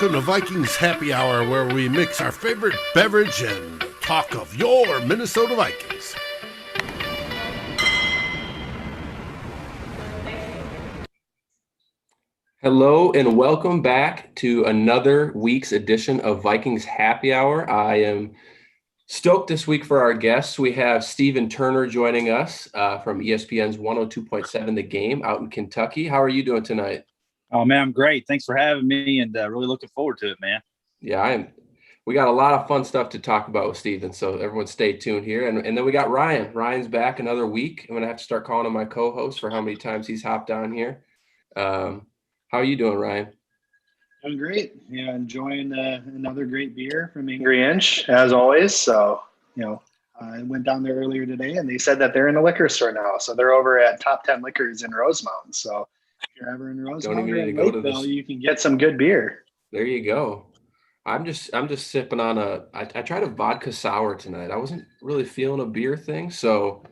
Welcome to Vikings Happy Hour, where we mix our favorite beverage and talk of your Minnesota Vikings. Hello and welcome back to another week's edition of Vikings Happy Hour. I am stoked this week for our guests. We have Stephen Turner joining us from ESPN's 102.7 The Game out in Kentucky. How are you doing tonight? Oh, man, I'm great. Thanks for having me and really looking forward to it, man. Yeah, I am. We got a lot of fun stuff to talk about with Stephen, so everyone stay tuned here. And then we got Ryan. Ryan's back another week. I'm going to have to start calling him my co-host for how many times he's hopped on here. How are you doing, Ryan? Doing great. Yeah, enjoying another great beer from Angry Inch, as always. So, I went down there earlier today, and they said that they're in the liquor store now. So they're over at Top 10 Liquors in Rosemount. So if you're ever in Rosemount or in Lakeville, you can get some good beer. There you go. I'm just sipping on I tried a vodka sour tonight. I wasn't really feeling a beer thing, so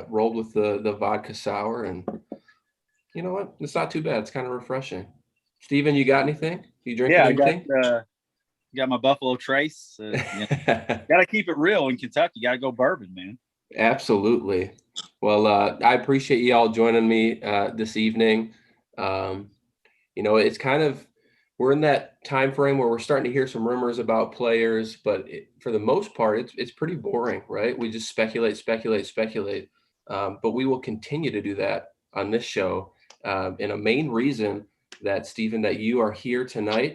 rolled with the vodka sour, and you know what? It's not too bad. It's kind of refreshing. Steven, you got anything? You drinking anything? Got my Buffalo Trace. Got to keep it real in Kentucky. Got to go bourbon, man. Absolutely. Well, I appreciate you all joining me this evening. It's kind of, we're in that time frame where we're starting to hear some rumors about players, but for the most part, it's pretty boring, right? We just speculate. But we will continue to do that on this show. And a main reason that, Stephen, that you are here tonight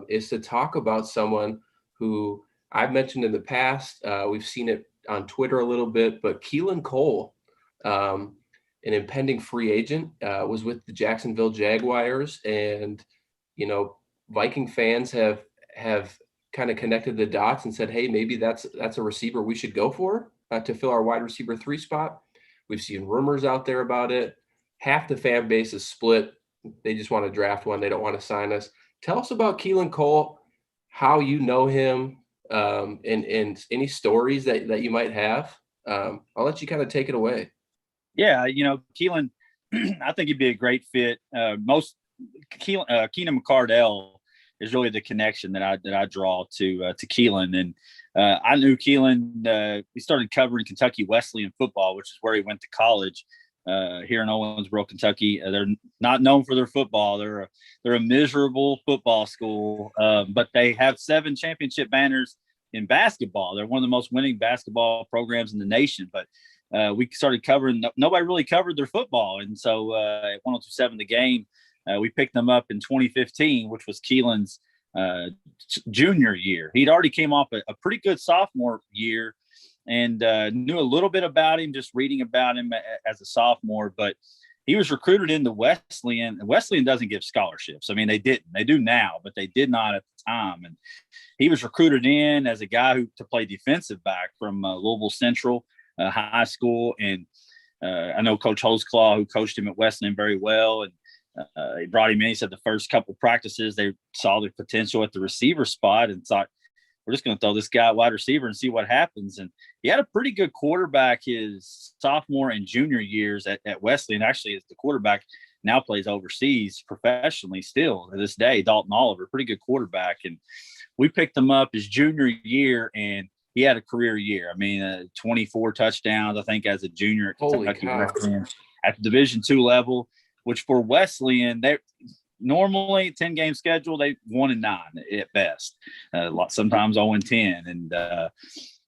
is to talk about someone who I've mentioned in the past. We've seen it on Twitter a little bit, but Keelan Cole, an impending free agent, was with the Jacksonville Jaguars, and Viking fans have kind of connected the dots and said, hey, maybe that's a receiver we should go for to fill our wide receiver 3 spot. We've seen rumors out there about it. Half the fan base is split. They just want to draft one. They don't want to sign us. Tell us about Keelan Cole, how you know him, and any stories that you might have. I'll let you kind of take it away. Yeah, Keelan, I think he'd be a great fit. Keenan McCardell is really the connection that I draw to Keelan. And I knew Keelan. He started covering Kentucky Wesleyan football, which is where he went to college. Here in Owensboro, Kentucky. They're not known for their football. They're a miserable football school, but they have 7 championship banners in basketball. They're one of the most winning basketball programs in the nation. But we started covering. Nobody really covered their football, and so at 102.7 The Game, we picked them up in 2015, which was Keelan's junior year. He'd already came off a pretty good sophomore year. And knew a little bit about him, just reading about him as a sophomore. But he was recruited into Wesleyan. Wesleyan doesn't give scholarships. I mean, they didn't. They do now, but they did not at the time. And he was recruited in as a guy to play defensive back from Louisville Central High School. And I know Coach Holzclaw, who coached him at Wesleyan, very well. And he brought him in. He said the first couple of practices, they saw the potential at the receiver spot and thought, we're just going to throw this guy wide receiver and see what happens. And he had a pretty good quarterback his sophomore and junior years at Wesleyan. Actually, the quarterback now plays overseas professionally still to this day, Dalton Oliver, pretty good quarterback. And we picked him up his junior year, and he had a career year. I mean, 24 touchdowns, I think, as a junior at Kentucky Wesleyan at the Division II level, which for Wesleyan, they're normally 10-game schedule, they 1-9 at best. Sometimes 0-10. And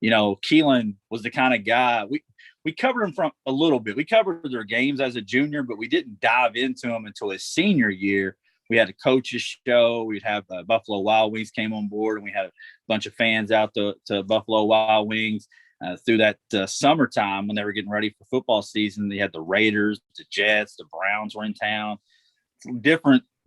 Keelan was the kind of guy we covered him from a little bit. We covered their games as a junior, but we didn't dive into him until his senior year. We had a coaches show. We'd have Buffalo Wild Wings came on board, and we had a bunch of fans out to Buffalo Wild Wings through that summertime when they were getting ready for football season. They had the Raiders, the Jets, the Browns were in town.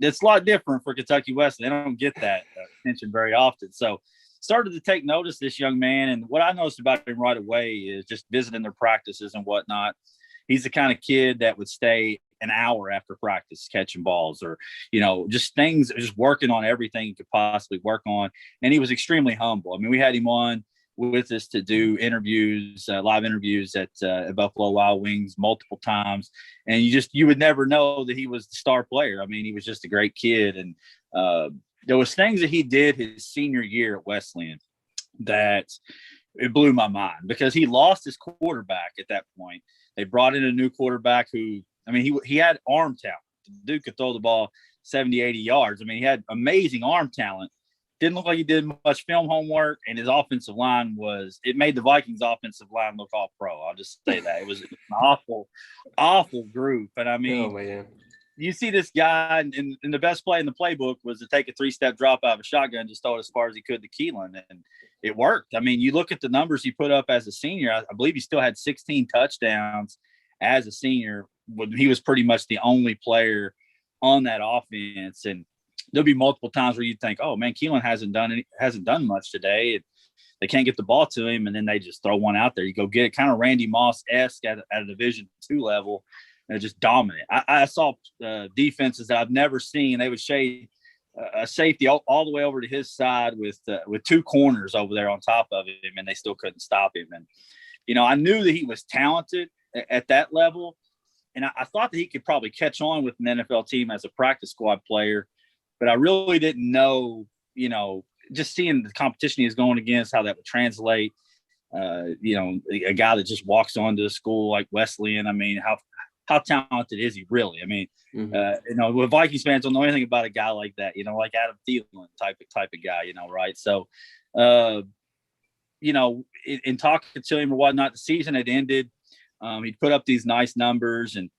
It's a lot different for Kentucky West. They don't get that attention very often. So started to take notice this young man. And what I noticed about him right away is just visiting their practices and whatnot. He's the kind of kid that would stay an hour after practice catching balls or, just working on everything he could possibly work on. And he was extremely humble. I mean, we had him on with us to do interviews, live interviews at Buffalo Wild Wings multiple times. And you would never know that he was the star player. I mean, he was just a great kid. And there was things that he did his senior year at Wesleyan that it blew my mind, because he lost his quarterback at that point. They brought in a new quarterback who, I mean, he had arm talent. The dude could throw the ball 70, 80 yards. I mean, he had amazing arm talent. Didn't look like he did much film homework, and his offensive line it made the Vikings offensive line look all pro. I'll just say that. It was an awful, awful group. And I mean, Oh, man. You see this guy, and the best play in the playbook was to take a 3-step drop out of a shotgun, just throw it as far as he could to Keelan, and it worked. I mean, you look at the numbers he put up as a senior. I believe he still had 16 touchdowns as a senior when he was pretty much the only player on that offense. And there'll be multiple times where you think, oh man, Keelan hasn't done much today. They can't get the ball to him, and then they just throw one out there. You go get it, kind of Randy Moss-esque at a Division II level. And just dominant. I saw defenses that I've never seen. They would shade a safety all the way over to his side with 2 corners over there on top of him, and they still couldn't stop him. And I knew that he was talented at that level, and I thought that he could probably catch on with an NFL team as a practice squad player, but I really didn't know. Just seeing the competition he was going against, how that would translate. A guy that just walks onto a school like Wesleyan. I mean, how talented is he really? I mean, with Vikings fans don't know anything about a guy like that, like Adam Thielen type of guy, right? So, in talking to him or whatnot, the season had ended. He'd put up these nice numbers, and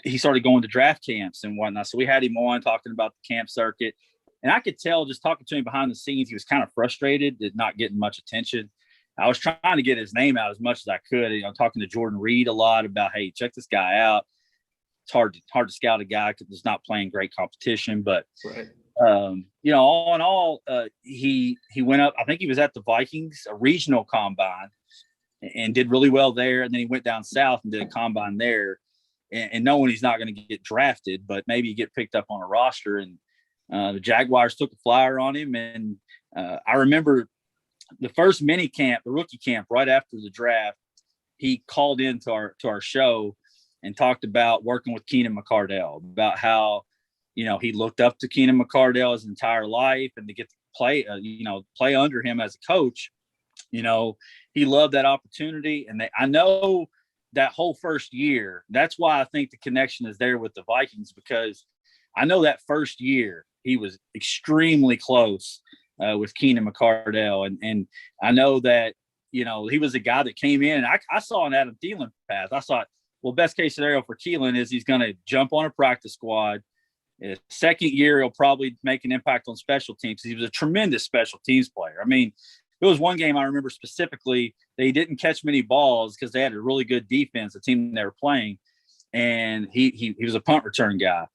he started going to draft camps and whatnot. So we had him on talking about the camp circuit, and I could tell just talking to him behind the scenes, he was kind of frustrated at not getting much attention. I was trying to get his name out as much as I could. Talking to Jordan Reed a lot about, hey, check this guy out. It's hard to scout a guy because he's not playing great competition. But, right. All in all, he went up. I think he was at the Vikings, a regional combine, and did really well there. And then he went down south and did a combine there. And knowing he's not going to get drafted, but maybe get picked up on a roster. And the Jaguars took a flyer on him. And I remember – the first mini camp, the rookie camp, right after the draft, he called into our show and talked about working with Keenan McCardell, about how, he looked up to Keenan McCardell his entire life, and to get to play under him as a coach, he loved that opportunity. And I know that whole first year, that's why I think the connection is there with the Vikings, because I know that first year he was extremely close with Keenan McCardell. And I know that, he was a guy that came in, and I saw an Adam Thielen path. I thought, well, best case scenario for Keelan is he's going to jump on a practice squad. His second year, he'll probably make an impact on special teams. He was a tremendous special teams player. I mean, there was one game I remember specifically that he didn't catch many balls because they had a really good defense, the team they were playing. And he was a punt return guy.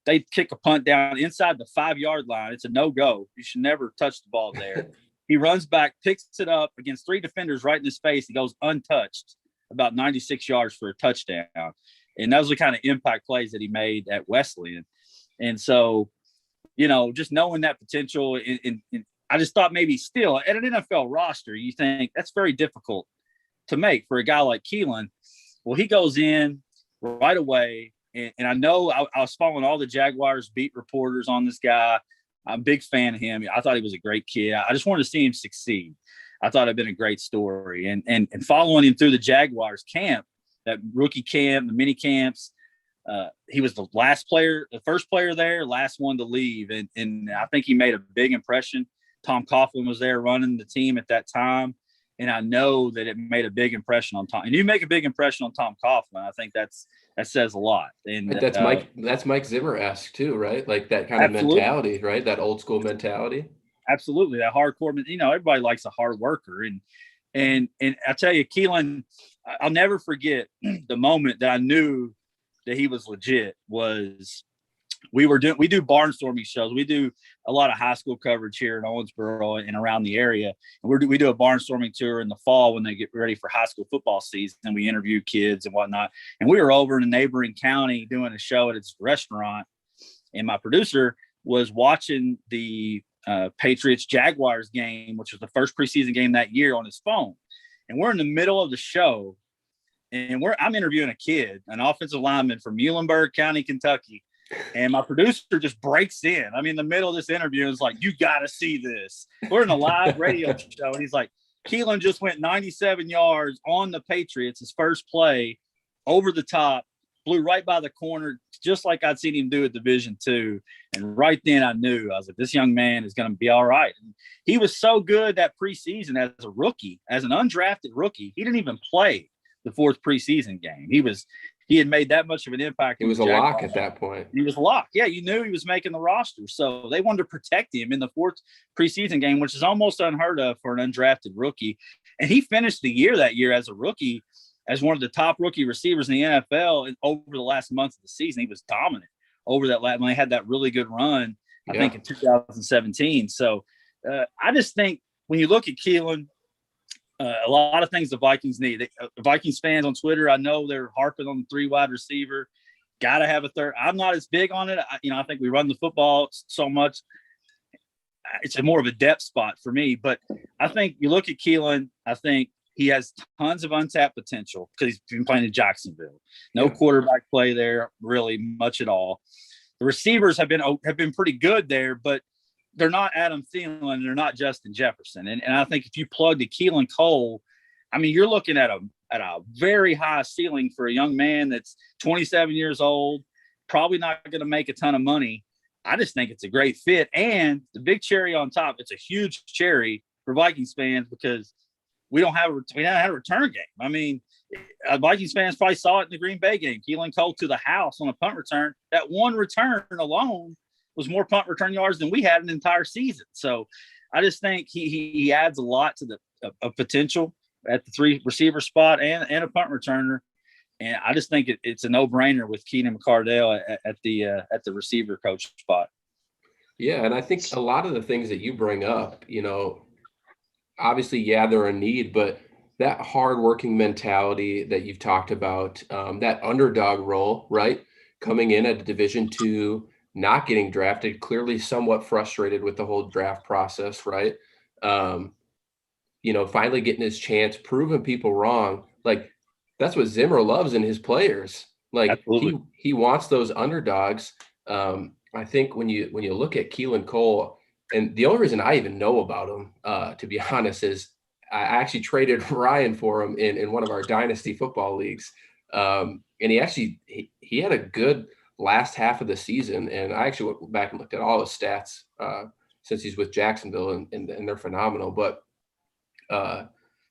They kick a punt down inside the 5-yard line. It's a no-go. You should never touch the ball there. He runs back, picks it up against 3 defenders right in his face. He goes untouched, about 96 yards for a touchdown. And those are the kind of impact plays that he made at Wesleyan. And so, just knowing that potential, and I just thought maybe still at an NFL roster, you think that's very difficult to make for a guy like Keelan. Well, he goes in right away. And I know I was following all the Jaguars beat reporters on this guy. I'm a big fan of him. I thought he was a great kid. I just wanted to see him succeed. I thought it'd been a great story. And following him through the Jaguars camp, that rookie camp, the mini camps, he was the first player there, last one to leave. And I think he made a big impression. Tom Coughlin was there running the team at that time. And I know that it made a big impression on Tom. And you make a big impression on Tom Coughlin. I think that says a lot. And that's Mike Zimmer-esque too, right? Like that kind of mentality, right? That old school mentality. Absolutely. That hardcore, everybody likes a hard worker. And I tell you, Keelan, I'll never forget the moment that I knew that he was legit was we do barnstorming shows. We do a lot of high school coverage here in Owensboro and around the area. And we do a barnstorming tour in the fall when they get ready for high school football season, and we interview kids and whatnot. And we were over in a neighboring county doing a show at its restaurant, and my producer was watching the Patriots Jaguars game, which was the first preseason game that year, on his phone. And we're in the middle of the show, and I'm interviewing a kid, an offensive lineman from Muhlenberg County, Kentucky. And my producer just breaks in. I mean, in the middle of this interview, is like, "You got to see this." We're in a live radio show, and he's like, "Keelan just went 97 yards on the Patriots, his first play, over the top, flew right by the corner, just like I'd seen him do at Division II." And right then I knew, I was like, this young man is going to be all right. And he was so good that preseason as a rookie, as an undrafted rookie. He didn't even play the fourth preseason game. He had made that much of an impact. He was a lock at that point. He was a lock. Yeah, you knew he was making the roster. So they wanted to protect him in the fourth preseason game, which is almost unheard of for an undrafted rookie. And he finished the year that year as a rookie, as one of the top rookie receivers in the NFL. And over the last month of the season, he was dominant over that when they had that really good run, I think in 2017. So I just think when you look at Keelan, a lot of things the Vikings need. Vikings fans on Twitter, I know they're harping on the 3 wide receiver. Got to have a third. I'm not as big on it. I think we run the football so much. It's more of a depth spot for me. But I think you look at Keelan, I think he has tons of untapped potential because he's been playing in Jacksonville. No quarterback play there, really much at all. The receivers have been pretty good there, but they're not Adam Thielen, they're not Justin Jefferson. And I think if you plug to Keelan Cole, I mean, you're looking at a very high ceiling for a young man that's 27 years old, probably not going to make a ton of money. I just think it's a great fit. And the big cherry on top, it's a huge cherry for Vikings fans because we don't have a return game. I mean, Vikings fans probably saw it in the Green Bay game. Keelan Cole to the house on a punt return. That one return alone was more punt return yards than we had an entire season. So I just think he adds a lot to the potential at the 3 receiver spot and a punt returner. And I just think it's a no-brainer with Keenan McCardell at the receiver coach spot. Yeah, and I think a lot of the things that you bring up, obviously, they're a need, but that hardworking mentality that you've talked about, that underdog role, right? Coming in at Division II, not getting drafted, clearly somewhat frustrated with the whole draft process, right? Finally getting his chance, proving people wrong. Like, that's what Zimmer loves in his players. Like, he wants those underdogs. I think when you look at Keelan Cole, and the only reason I even know about him, to be honest, is I actually traded Ryan for him in one of our dynasty football leagues. And he had a good last half of the season. And I actually went back and looked at all his stats since he's with Jacksonville, and they're phenomenal. But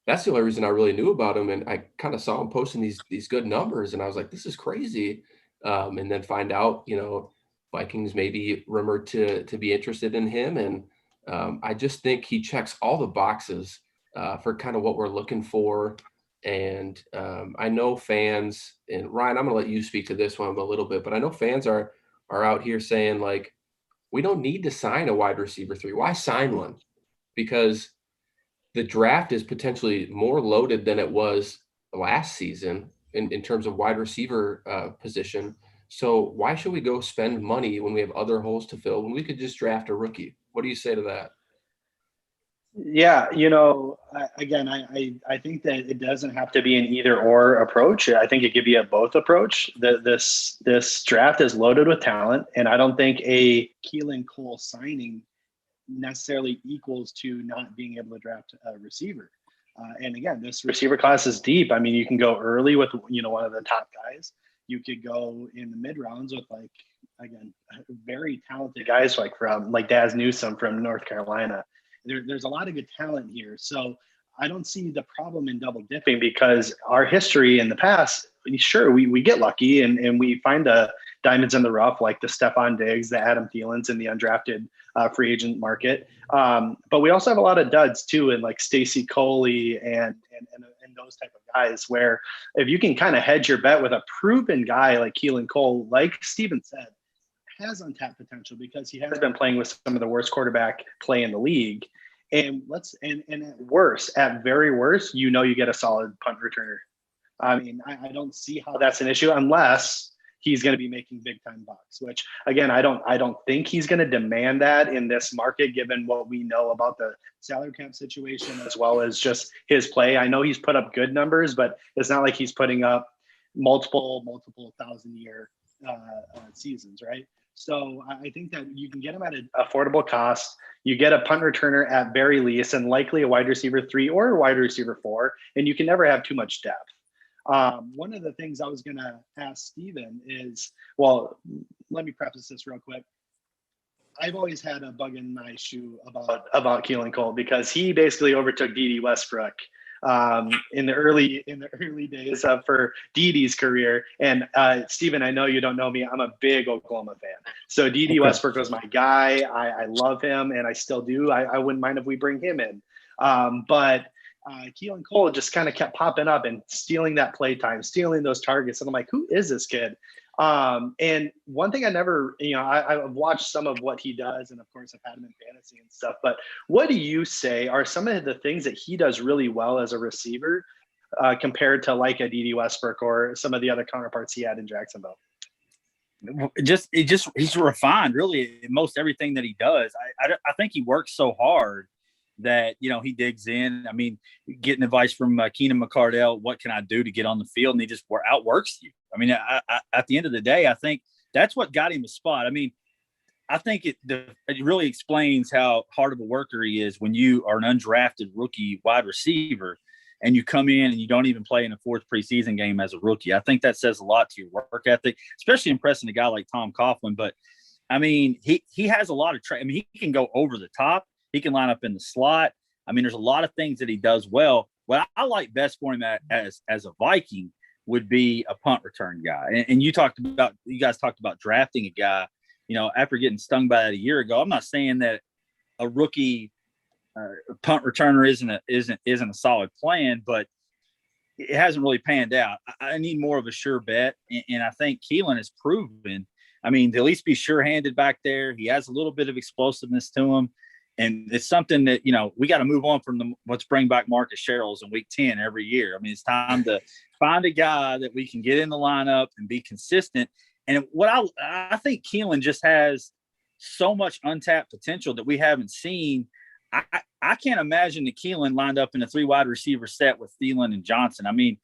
that's the only reason I really knew about him. And I kind of saw him posting these good numbers, and I was like, this is crazy. And then find out, Vikings maybe rumored to be interested in him. And I just think he checks all the boxes for kind of what we're looking for. And I know fans, and Ryan, I'm going to let you speak to this one a little bit, but I know fans are out here saying, like, we don't need to sign a wide receiver 3. Why sign one? Because the draft is potentially more loaded than it was last season in terms of wide receiver position. So why should we go spend money when we have other holes to fill when we could just draft a rookie? What do you say to that? Yeah, I think that it doesn't have to be an either or approach. I think it could be a both approach. This draft is loaded with talent, and I don't think a Keelan Cole signing necessarily equals to not being able to draft a receiver. And again, this receiver class is deep. I mean, you can go early with one of the top guys. You could go in the mid rounds with very talented guys from Daz Newsome from North Carolina. There's a lot of good talent here. So I don't see the problem in double dipping because our history in the past, sure, we get lucky and we find the diamonds in the rough, like the Stephon Diggs, the Adam Thielens in the undrafted free agent market. But we also have a lot of duds too, and like Stacey Coley and those type of guys, where if you can kind of hedge your bet with a proven guy like Keelan Cole, like Steven said, has untapped potential because he has been playing with some of the worst quarterback play in the league. And at very worst, you get a solid punt returner. I mean, I don't see how that's an issue unless he's going to be making big time bucks, which again, I don't think he's going to demand that in this market, given what we know about the salary cap situation, as well as just his play. I know he's put up good numbers, but it's not like he's putting up multiple 1,000-year seasons, right? So I think that you can get him at an affordable cost. You get a punt returner at very least, and likely a wide receiver 3 or a wide receiver 4, and you can never have too much depth. One of the things I was going to ask Steven is, well, let me preface this real quick. I've always had a bug in my shoe about Keelan Cole, because he basically overtook D.D. Westbrook in the early days for D.D.'s career. And Steven, I know you don't know me. I'm a big Oklahoma fan. So D.D. Okay. Westbrook was my guy. I love him, and I still do. I wouldn't mind if we bring him in. But Keelan Cole just kind of kept popping up and stealing that play time, stealing those targets. And I'm like, who is this kid? And one thing I never, I've watched some of what he does, and of course I've had him in fantasy and stuff, but what do you say are some of the things that he does really well as a receiver compared to like a D.D. Westbrook or some of the other counterparts he had in Jacksonville? He's refined really in most everything that he does. I think he works so hard that, he digs in. I mean, getting advice from Keenan McCardell, what can I do to get on the field? And he just outworks you. I mean, at the end of the day, I think that's what got him a spot. I mean, I think it really explains how hard of a worker he is when you are an undrafted rookie wide receiver and you come in and you don't even play in a 4th preseason game as a rookie. I think that says a lot to your work ethic, especially impressing a guy like Tom Coughlin. But, I mean, he has a lot of I mean, he can go over the top. He can line up in the slot. I mean, there's a lot of things that he does well. What I like best for him as a Viking would be a punt return guy. And you guys talked about drafting a guy, after getting stung by that a year ago. I'm not saying that a rookie punt returner isn't a solid plan, but it hasn't really panned out. I need more of a sure bet. And I think Keelan has proven, I mean, to at least be sure-handed back there. He has a little bit of explosiveness to him. And it's something that, we got to move on from let's bring back Marcus Sherrills in week 10 every year. I mean, it's time to find a guy that we can get in the lineup and be consistent. And what I think Keelan just has so much untapped potential that we haven't seen. I can't imagine that Keelan lined up in a 3 wide receiver set with Thielen and Johnson. I mean,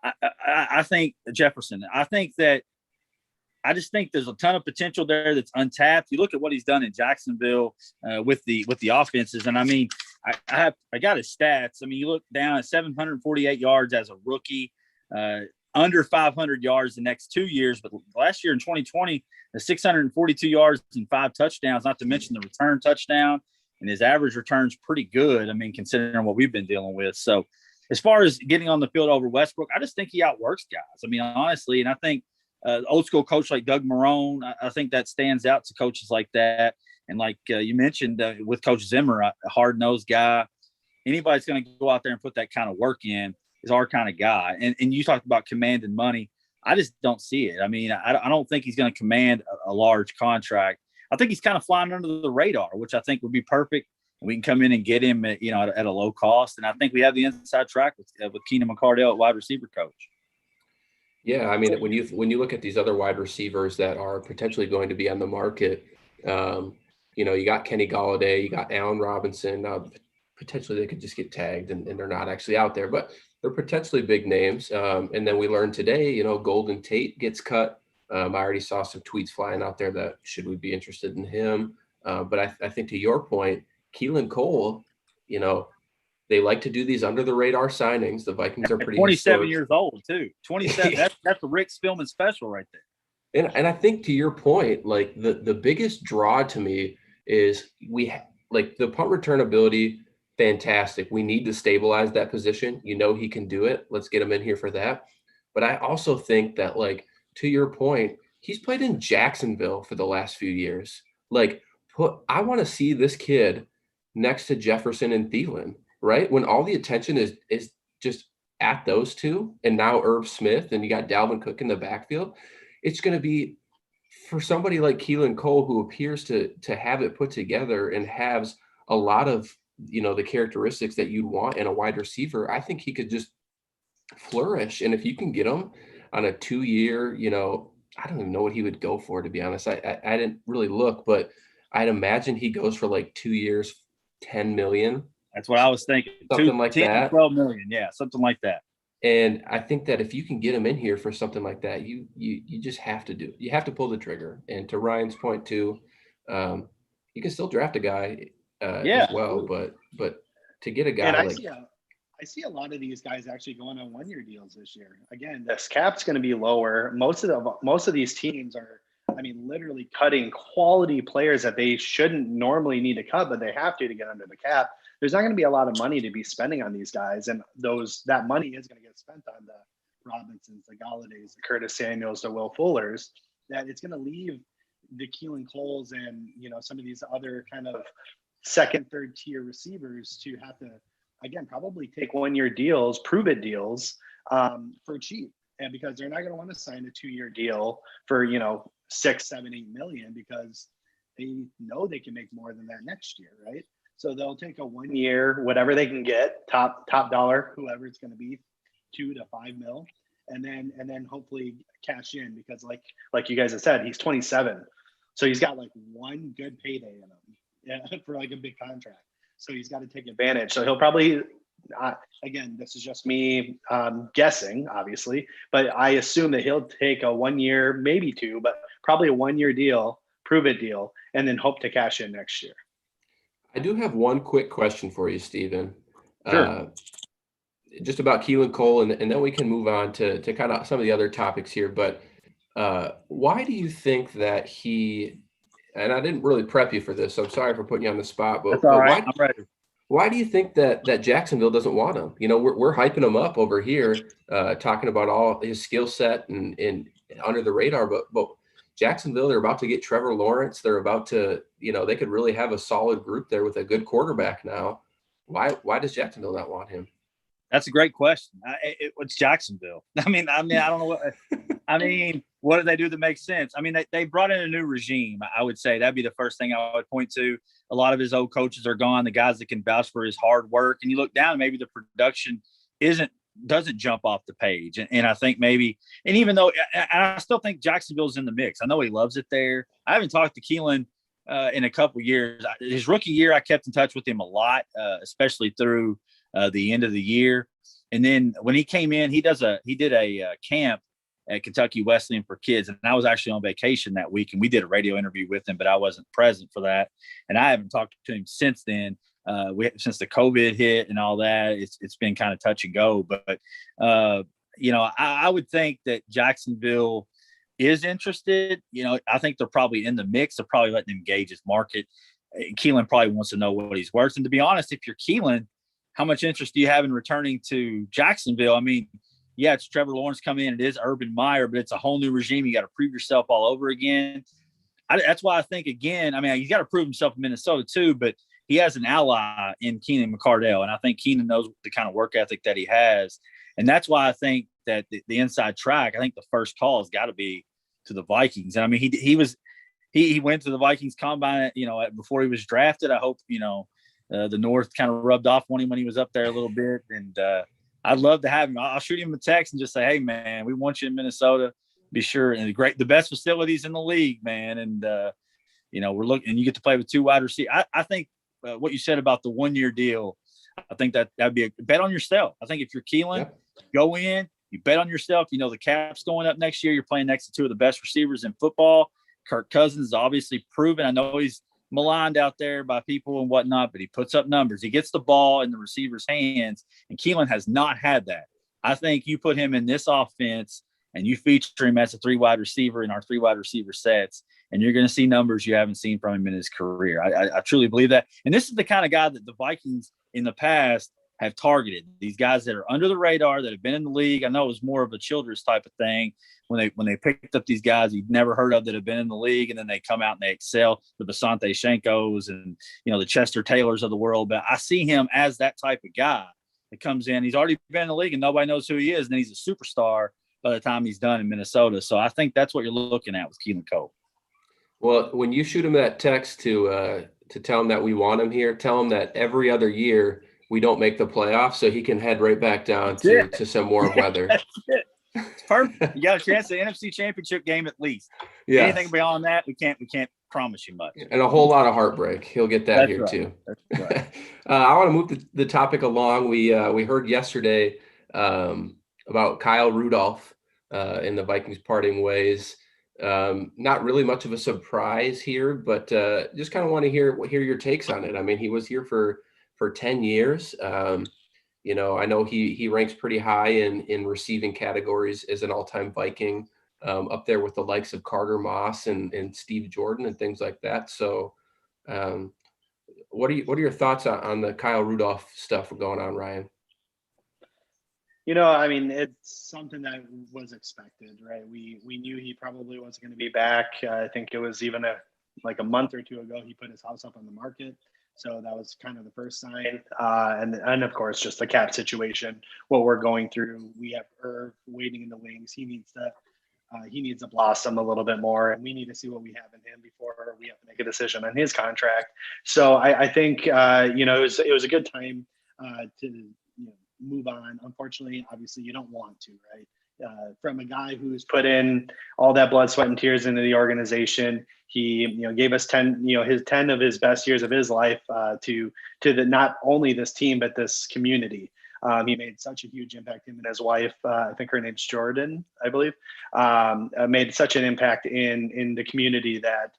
I think Jefferson. I just think there's a ton of potential there that's untapped. You look at what he's done in Jacksonville with the offenses, and I mean, I got his stats. I mean, you look down at 748 yards as a rookie, under 500 yards the next 2 years, but last year in 2020, 642 yards and 5 touchdowns. Not to mention the return touchdown, and his average return's pretty good. I mean, considering what we've been dealing with. So, as far as getting on the field over Westbrook, I just think he outworks guys. I mean, honestly, and I think. Old school coach like Doug Marrone, I think that stands out to coaches like that. And like you mentioned with Coach Zimmer, a hard-nosed guy. Anybody's going to go out there and put that kind of work in is our kind of guy. And you talked about commanding money. I just don't see it. I mean, I don't think he's going to command a large contract. I think he's kind of flying under the radar, which I think would be perfect. And we can come in and get him at a low cost. And I think we have the inside track with Keenan McCardell at wide receiver coach. Yeah, I mean, when you look at these other wide receivers that are potentially going to be on the market, you got Kenny Golladay, you got Allen Robinson. Potentially they could just get tagged and they're not actually out there, but they're potentially big names. And then we learned today, Golden Tate gets cut. I already saw some tweets flying out there that should we be interested in him? But I think to your point, Keelan Cole, they like to do these under the radar signings. The Vikings are pretty 27 years old too. 27. That's a Rick Spielman special right there. And I think to your point, like the biggest draw to me is like the punt return ability. Fantastic. We need to stabilize that position. He can do it. Let's get him in here for that. But I also think that, like, to your point, he's played in Jacksonville for the last few years. Like, I want to see this kid next to Jefferson and Thielen. Right? When all the attention is just at those two, and now Irv Smith, and you got Dalvin Cook in the backfield, it's going to be for somebody like Keelan Cole, who appears to have it put together and has a lot of, the characteristics that you'd want in a wide receiver. I think he could just flourish. And if you can get him on a 2-year, I don't even know what he would go for, to be honest. I didn't really look, but I'd imagine he goes for like 2 years, 10 million. That's what I was thinking. Something like 10 that. 12 million. Yeah, something like that. And I think that if you can get him in here for something like that, you just have to you have to pull the trigger. And to Ryan's point too, you can still draft a guy Yeah, as well, but to get a guy And like I see a lot of these guys actually going on 1-year deals this year. Again, this cap's going to be lower. Most of these teams are, I mean, literally cutting quality players that they shouldn't normally need to cut, but they have to get under the cap. There's not going to be a lot of money to be spending on these guys, and that money is going to get spent on the Robinsons, the Galladays, the Curtis Samuels, the Will Fullers. That it's going to leave the Keelan Coles and some of these other kind of second, third tier receivers to have to, again, probably take 1-year deals, prove it deals for cheap. And because they're not going to want to sign a 2-year deal for, 6, 7, 8 million, because they know they can make more than that next year. Right. So they'll take a 1-year, whatever they can get, top dollar, whoever it's going to be, 2 to 5 mil. And then hopefully cash in, because like you guys have said, he's 27. So he's got like one good payday in him for like a big contract. So he's got to take advantage. So he'll probably, again, this is just me guessing, obviously, but I assume that he'll take a 1-year, maybe 2, but probably a 1-year deal, prove it deal, and then hope to cash in next year. I do have one quick question for you, Stephen. Sure. Just about Keelan Cole, and then we can move on to kind of some of the other topics here. But why do you think that he, and I didn't really prep you for this, so I'm sorry for putting you on the spot, but, that's all right. why, I'm ready. why do you think that Jacksonville doesn't want him? We're hyping him up over here, talking about all his skill set and under the radar, but Jacksonville, they're about to get Trevor Lawrence. They're about to, they could really have a solid group there with a good quarterback now. Why does Jacksonville not want him? That's a great question. It's Jacksonville. I mean, I don't know what. What did they do that makes sense? I mean, they brought in a new regime. I would say that'd be the first thing I would point to. A lot of his old coaches are gone. The guys that can vouch for his hard work, and you look down, maybe the production doesn't jump off the page. And I think maybe, and even though I still think Jacksonville's in the mix. I know he loves it there. I haven't talked to Keelan in a couple years. His rookie year, I kept in touch with him a lot, especially through the end of the year. And then when he came in, he did a camp at Kentucky Wesleyan for kids. And I was actually on vacation that week, and we did a radio interview with him, but I wasn't present for that. And I haven't talked to him since then. Since the COVID hit and all that, it's been kind of touch and go. But I would think that Jacksonville is interested. I think they're probably in the mix. They're probably letting him gauge his market. Keelan probably wants to know what he's worth. And to be honest, if you're Keelan, how much interest do you have in returning to Jacksonville? I mean, yeah, it's Trevor Lawrence coming in. It is Urban Meyer, but it's a whole new regime. You got to prove yourself all over again. That's why I think, again, he's got to prove himself in Minnesota too, but he has an ally in Keenan McCardell. And I think Keenan knows the kind of work ethic that he has. And that's why I think that the inside track, I think the first call has got to be to the Vikings. And he went to the Vikings combine, before he was drafted. I hope, the North kind of rubbed off on him when he was up there a little bit. And I'd love to have him. I'll shoot him a text and just say, hey, man, we want you in Minnesota. Be sure. And the best facilities in the league, man. And, we're looking, and you get to play with 2 wide receivers. I think what you said about the 1-year deal, I think that'd be a bet on yourself. I think if you're Keelan, go in, you bet on yourself. The cap's going up next year. You're playing next to 2 of the best receivers in football. Kirk Cousins is obviously proven. I know he's maligned out there by people and whatnot, but he puts up numbers. He gets the ball in the receiver's hands, and Keelan has not had that. I think you put him in this offense and you feature him as a 3 wide receiver in our 3 wide receiver sets, and you're going to see numbers you haven't seen from him in his career. I truly believe that. And this is the kind of guy that the Vikings in the past have targeted, these guys that are under the radar, that have been in the league. I know it was more of a Childress type of thing when they picked up these guys you'd never heard of that have been in the league, and then they come out and they excel, the Basante Shankos and, the Chester Taylors of the world. But I see him as that type of guy that comes in. He's already been in the league and nobody knows who he is, and then he's a superstar by the time he's done in Minnesota. So I think that's what you're looking at with Keelan Cole. Well, when you shoot him that text to tell him that we want him here, tell him that every other year we don't make the playoffs, so he can head right back down to some warm weather. That's it. It's perfect. You got a chance at the NFC Championship game at least. Yeah. Anything beyond that, we can't promise you much. And a whole lot of heartbreak. He'll get that here too. That's right. I want to move the topic along. We heard yesterday about Kyle Rudolph and the Vikings parting ways. Not really much of a surprise here, but just kind of want to hear your takes on it. I mean, he was here for 10 years. I know he ranks pretty high in receiving categories as an all-time Viking, up there with the likes of Carter Moss and Steve Jordan and things like that. So what are your thoughts on the Kyle Rudolph stuff going on, Ryan? I mean, it's something that was expected, right? We knew he probably wasn't going to be back. I think it was even a month or two ago, he put his house up on the market. So that was kind of the first sign. And of course, just the cap situation, what we're going through. We have Irv waiting in the wings. He needs to blossom a little bit more, and we need to see what we have in him before we have to make a decision on his contract. So I think, it was a good time to move on. Unfortunately, obviously, you don't want to, right? From a guy who's put in all that blood, sweat, and tears into the organization, he gave us 10 of his best years of his life to not only this team but this community. He made such a huge impact. Him and his wife, I think her name's Jordan, I believe, made such an impact in the community that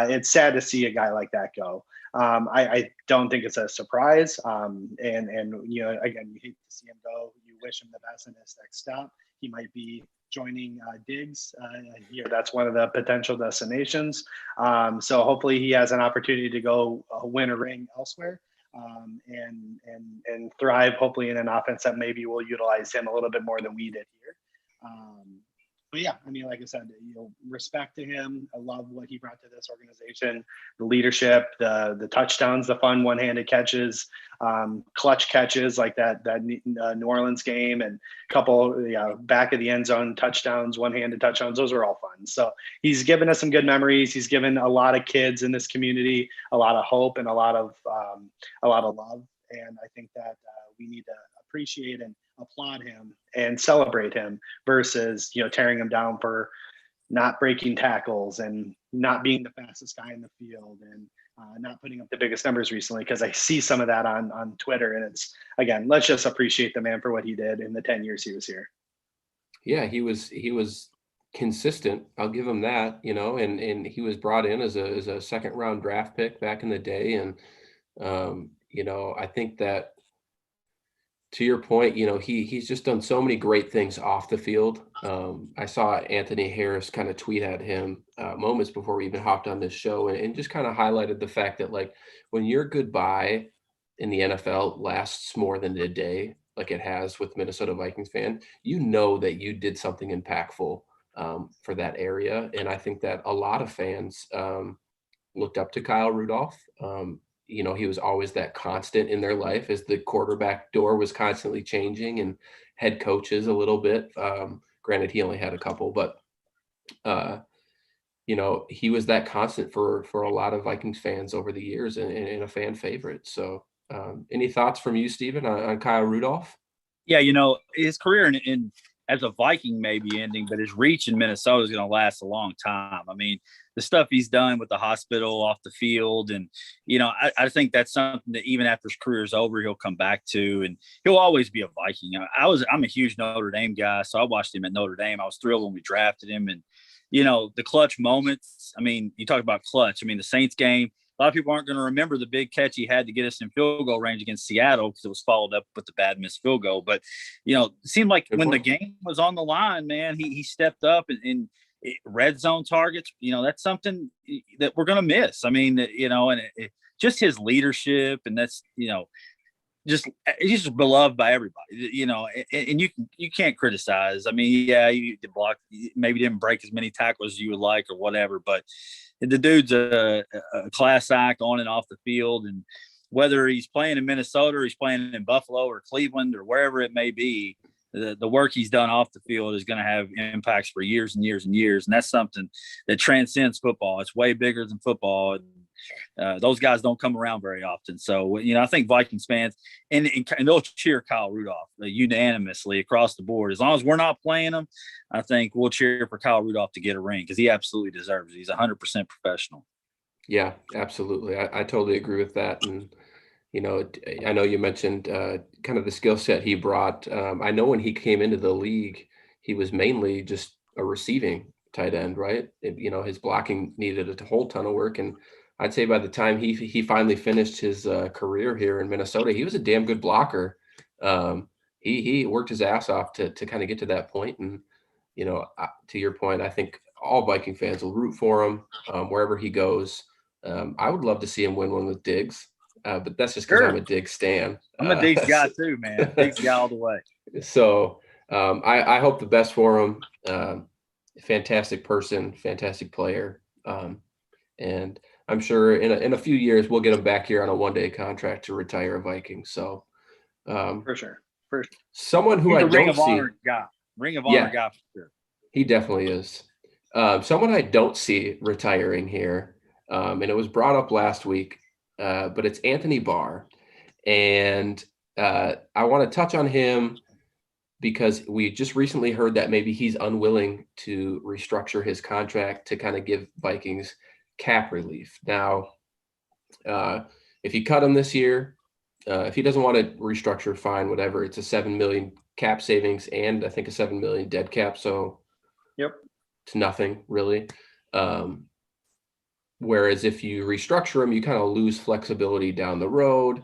it's sad to see a guy like that go. I don't think it's a surprise. And again, you hate to see him go. You wish him the best in his next stop. He might be joining Diggs here. That's one of the potential destinations. So hopefully he has an opportunity to go win a ring elsewhere. And thrive hopefully in an offense that maybe will utilize him a little bit more than we did here. But yeah, I mean, like I said, respect to him. I love what he brought to this organization, the leadership, the touchdowns, the fun one-handed catches, clutch catches like that New Orleans game, and a couple back of the end zone touchdowns, one-handed touchdowns. Those are all fun. So he's given us some good memories. He's given a lot of kids in this community a lot of hope and a lot of love. And I think that we need to appreciate and applaud him and celebrate him versus tearing him down for not breaking tackles and not being the fastest guy in the field and not putting up the biggest numbers recently, because I see some of that on Twitter. And it's, again, let's just appreciate the man for what he did in the 10 years he was here. Yeah, he was consistent. I'll give him that, and he was brought in as a second round draft pick back in the day. And I think that, to your point, he's just done so many great things off the field. I saw Anthony Harris kind of tweet at him moments before we even hopped on this show, and just kind of highlighted the fact that, like, when your goodbye in the NFL lasts more than a day, like it has with Minnesota Vikings fan, that you did something impactful for that area. And I think that a lot of fans looked up to Kyle Rudolph. He was always that constant in their life as the quarterback door was constantly changing, and head coaches a little bit. Granted, he only had a couple, but he was that constant for a lot of Vikings fans over the years, and a fan favorite. So any thoughts from you, Steven, on Kyle Rudolph? Yeah, his career in as a Viking may be ending, but his reach in Minnesota is going to last a long time. I mean, the stuff he's done with the hospital, off the field, and I think that's something that even after his career is over, he'll come back to, and he'll always be a Viking. I'm a huge Notre Dame guy, so I watched him at Notre Dame. I was thrilled when we drafted him, and the clutch moments. I mean, you talk about clutch. I mean, the Saints game. A lot of people aren't going to remember the big catch he had to get us in field goal range against Seattle, because it was followed up with the bad missed field goal. But, it seemed like when the game was on the line, man, he stepped up and red zone targets. That's something that we're going to miss. I mean, and just his leadership, and that's, he's just beloved by everybody, and you can't criticize. I mean, yeah, you maybe didn't break as many tackles as you would like or whatever, but the dude's a class act on and off the field. And whether he's playing in Minnesota or he's playing in Buffalo or Cleveland or wherever it may be, the work he's done off the field is going to have impacts for years and years and years. And that's something that transcends football. It's way bigger than football. And those guys don't come around very often. So, I think Vikings fans, and they'll cheer Kyle Rudolph unanimously across the board. As long as we're not playing them, I think we'll cheer for Kyle Rudolph to get a ring, because he absolutely deserves it. He's 100% professional. Yeah, absolutely. I totally agree with that. And, I know you mentioned kind of the skill set he brought. I know when he came into the league, he was mainly just a receiving tight end, right? His blocking needed a whole ton of work. And I'd say by the time he finally finished his career here in Minnesota, he was a damn good blocker. He worked his ass off to kind of get to that point. And, to your point, I think all Viking fans will root for him wherever he goes. I would love to see him win one with Diggs. But that's just because I'm a Diggs stan. I'm a Diggs guy too, man. Diggs guy all the way. So I hope the best for him. Fantastic person, fantastic player. And I'm sure in a few years we'll get him back here on a one-day contract to retire a Viking. So for sure. Someone who He's I a Ring don't of see. Honor guy. Ring of Honor guy for sure. He definitely is. Someone I don't see retiring here, and it was brought up last week, but it's Anthony Barr. And I want to touch on him because we just recently heard that maybe he's unwilling to restructure his contract to kind of give Vikings cap relief. Now, if you cut him this year, if he doesn't want to restructure, fine, whatever. It's a $7 million cap savings and I think a $7 million dead cap. So yep, it's nothing really. Whereas if you restructure him, you kind of lose flexibility down the road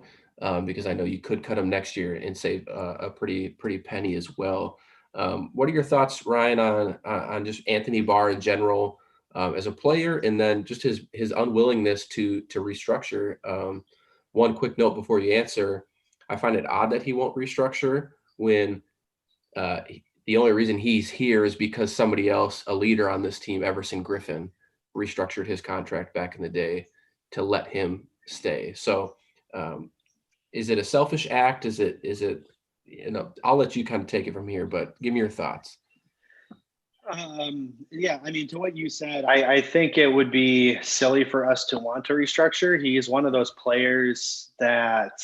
because I know you could cut him next year and save a pretty penny as well. What are your thoughts, Ryan, on just Anthony Barr in general as a player, and then just his unwillingness to restructure? One quick note before you answer: I find it odd that he won't restructure when the only reason he's here is because somebody else, a leader on this team, Everson Griffin, restructured his contract back in the day to let him stay. So is it a selfish act? Is it, I'll let you kind of take it from here, but give me your thoughts. Yeah, I mean, to what you said, I think it would be silly for us to want to restructure. He is one of those players that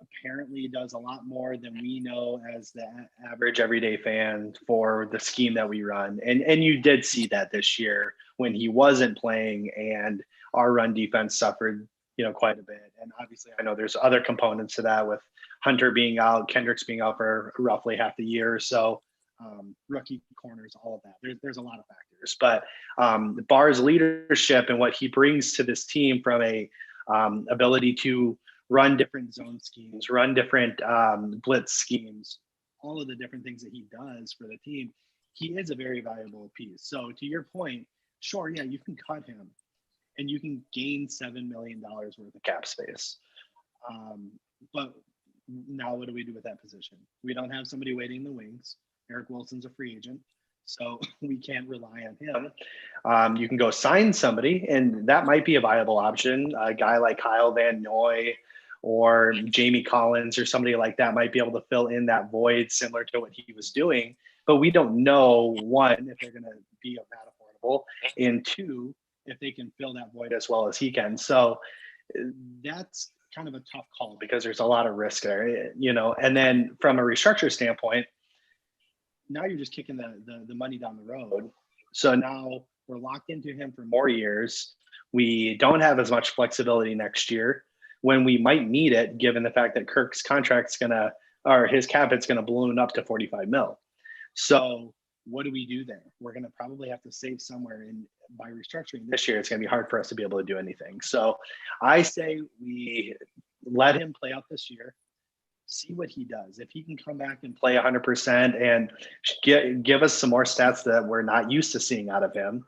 apparently does a lot more than we know as the average everyday fan for the scheme that we run. And you did see that this year when he wasn't playing and our run defense suffered, quite a bit. And obviously I know there's other components to that with Hunter being out, Kendricks being out for roughly half the year or so. Rookie corners, all of that. There's a lot of factors, but Barr's leadership and what he brings to this team from a ability to run different zone schemes, run different blitz schemes, all of the different things that he does for the team, he is a very valuable piece. So to your point, sure, yeah, you can cut him and you can gain $7 million worth of cap space. But now what do we do with that position? We don't have somebody waiting in the wings. Eric Wilson's a free agent, so we can't rely on him. You can go sign somebody, and that might be a viable option. A guy like Kyle Van Noy or Jamie Collins or somebody like that might be able to fill in that void similar to what he was doing. But we don't know, one, if they're going to be that affordable, and two, if they can fill that void as well as he can. So that's kind of a tough call because there's a lot of risk there, And then from a restructure standpoint, now you're just kicking the money down the road. So now we're locked into him for more years. We don't have as much flexibility next year when we might need it, given the fact that Kirk's contract's his cap hit's going to balloon up to 45 mil. So what do we do there? We're going to probably have to save somewhere, and by restructuring this year, it's going to be hard for us to be able to do anything. So I say we let him play out this year, see what he does. If he can come back and play 100% and give us some more stats that we're not used to seeing out of him,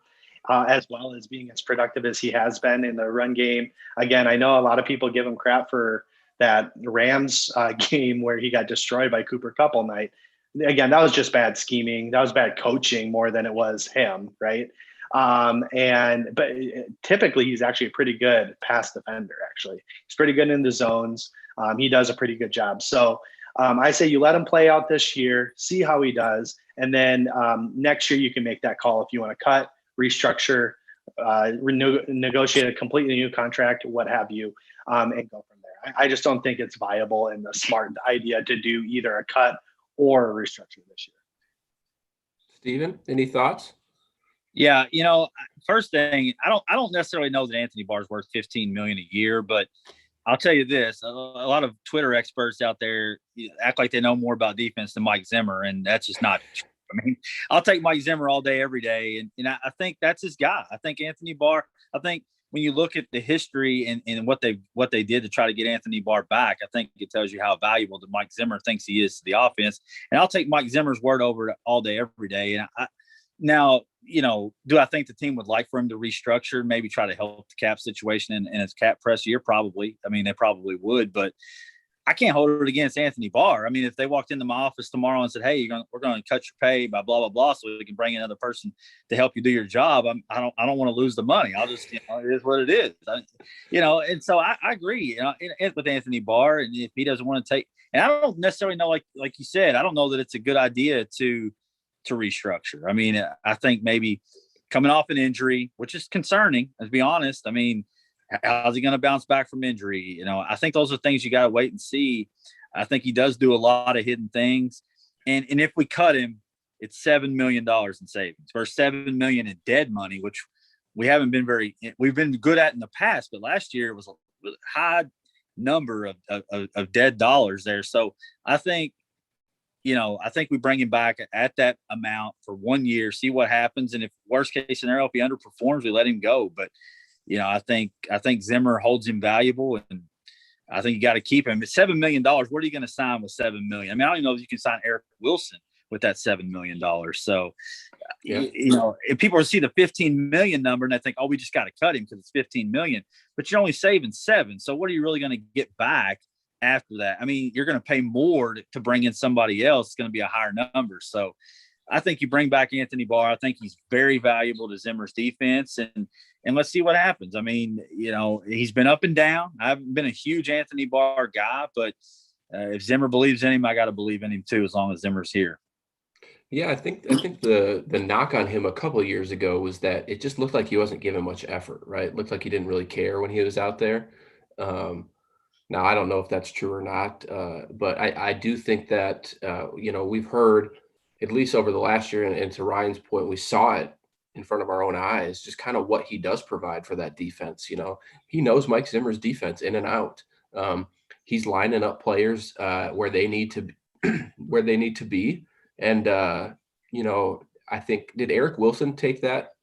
as well as being as productive as he has been in the run game. Again, I know a lot of people give him crap for that Rams game where he got destroyed by Cooper Kupp all night. Again, that was just bad scheming. That was bad coaching more than it was him, right? But typically he's actually a pretty good pass defender. Actually, he's pretty good in the zones. He does a pretty good job. So I say you let him play out this year, see how he does, and then next year you can make that call if you want to cut, restructure, negotiate a completely new contract, what have you, and go from there. I just don't think it's viable and a smart idea to do either a cut or a restructure this year. Steven, any thoughts? Yeah, first thing, I don't necessarily know that Anthony Barr is worth $15 million a year, but I'll tell you this: a lot of Twitter experts out there act like they know more about defense than Mike Zimmer, and that's just not true. I mean, I'll take Mike Zimmer all day, every day, and I think that's his guy. I think Anthony Barr. I think when you look at the history and what they did to try to get Anthony Barr back, I think it tells you how valuable that Mike Zimmer thinks he is to the offense. And I'll take Mike Zimmer's word over it all day, every day. And now, do I think the team would like for him to restructure, maybe try to help the cap situation in its cap press year? Probably. I mean, they probably would, but I can't hold it against Anthony Barr. I mean, if they walked into my office tomorrow and said, "Hey, we're going to cut your pay by blah blah blah, so we can bring another person to help you do your job," I don't want to lose the money. I'll just, it is what it is. And so I agree, with Anthony Barr, and if he doesn't want to take, and I don't necessarily know, like you said, I don't know that it's a good idea to restructure. I mean, I think maybe coming off an injury, which is concerning, let's be honest. I mean, how's he going to bounce back from injury? I think those are things you got to wait and see. I think he does do a lot of hidden things. And if we cut him, it's $7 million in savings versus $7 million in dead money, which we've been good at in the past, but last year it was a high number of dead dollars there. So I think we bring him back at that amount for 1 year, see what happens. And if worst case scenario, if he underperforms, we let him go. But I think Zimmer holds him valuable, and I think you got to keep him. It's $7 million. What are you going to sign with $7 million? I mean, I don't even know if you can sign Eric Wilson with that $7 million. So, if people see the 15 million number and they think, "Oh, we just got to cut him because it's 15 million," but you're only saving 7. So what are you really going to get back after that? I mean, you're going to pay more to bring in somebody else. It's going to be a higher number. So I think you bring back Anthony Barr. I think he's very valuable to Zimmer's defense, and let's see what happens. I mean, he's been up and down. I haven't been a huge Anthony Barr guy, but if Zimmer believes in him, I got to believe in him too, as long as Zimmer's here. Yeah, I think the knock on him a couple of years ago was that it just looked like he wasn't giving much effort, right? It looked like he didn't really care when he was out there. Now, I don't know if that's true or not, but I do think that, we've heard, at least over the last year, and to Ryan's point, we saw it in front of our own eyes, just kind of what he does provide for that defense. He knows Mike Zimmer's defense in and out. He's lining up players where they need to be. And, I think, did Eric Wilson take that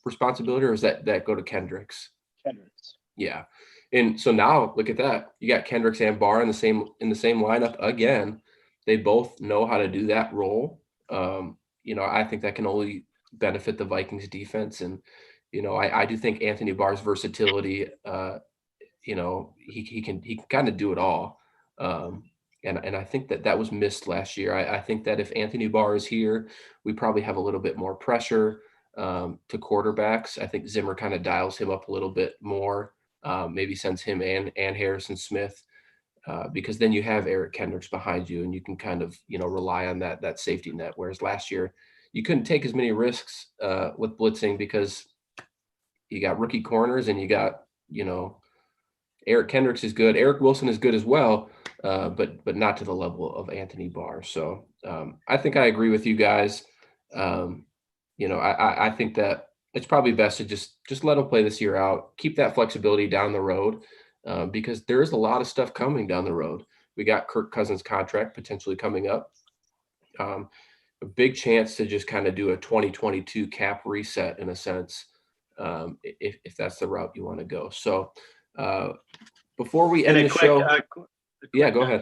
responsibility, or is that go to Kendricks? Kendricks. Yeah. And so now look at that. You got Kendricks and Barr in the same lineup again. They both know how to do that role. I think that can only benefit the Vikings defense. And, I do think Anthony Barr's versatility, he can kind of do it all. And I think that was missed last year. I think that if Anthony Barr is here, we probably have a little bit more pressure to quarterbacks. I think Zimmer kind of dials him up a little bit more, maybe sends him and Harrison Smith, because then you have Eric Kendricks behind you, and you can kind of, rely on that safety net. Whereas last year, you couldn't take as many risks with blitzing because you got rookie corners and you got, Eric Kendricks is good. Eric Wilson is good as well, but not to the level of Anthony Barr. So I think I agree with you guys. I think that it's probably best to just let him play this year out, keep that flexibility down the road, because there is a lot of stuff coming down the road. We got Kirk Cousins' contract potentially coming up. A big chance to just kind of do a 2022 cap reset in a sense, if that's the route you want to go. So before we end the show, go ahead.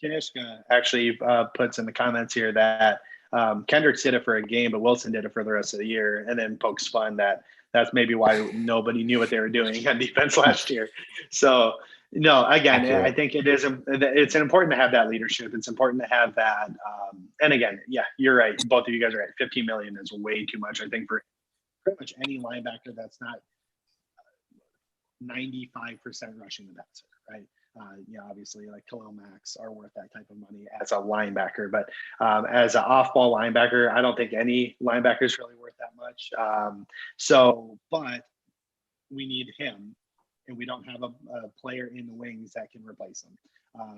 Kanishka actually puts in the comments here that Kendricks did it for a game, but Wilson did it for the rest of the year, and then pokes fun that that's maybe why nobody knew what they were doing on defense last year. So no, again, accurate. I think it's important to have that leadership. It's important to have that. And again, yeah, you're right. Both of you guys are right. 15 million is way too much, I think, for pretty much any linebacker that's not 95% rushing the passer, right? Obviously, like Khalil Max are worth that type of money as a linebacker, but as an off-ball linebacker, I don't think any linebacker is really worth that much. But we need him, and we don't have a player in the wings that can replace him.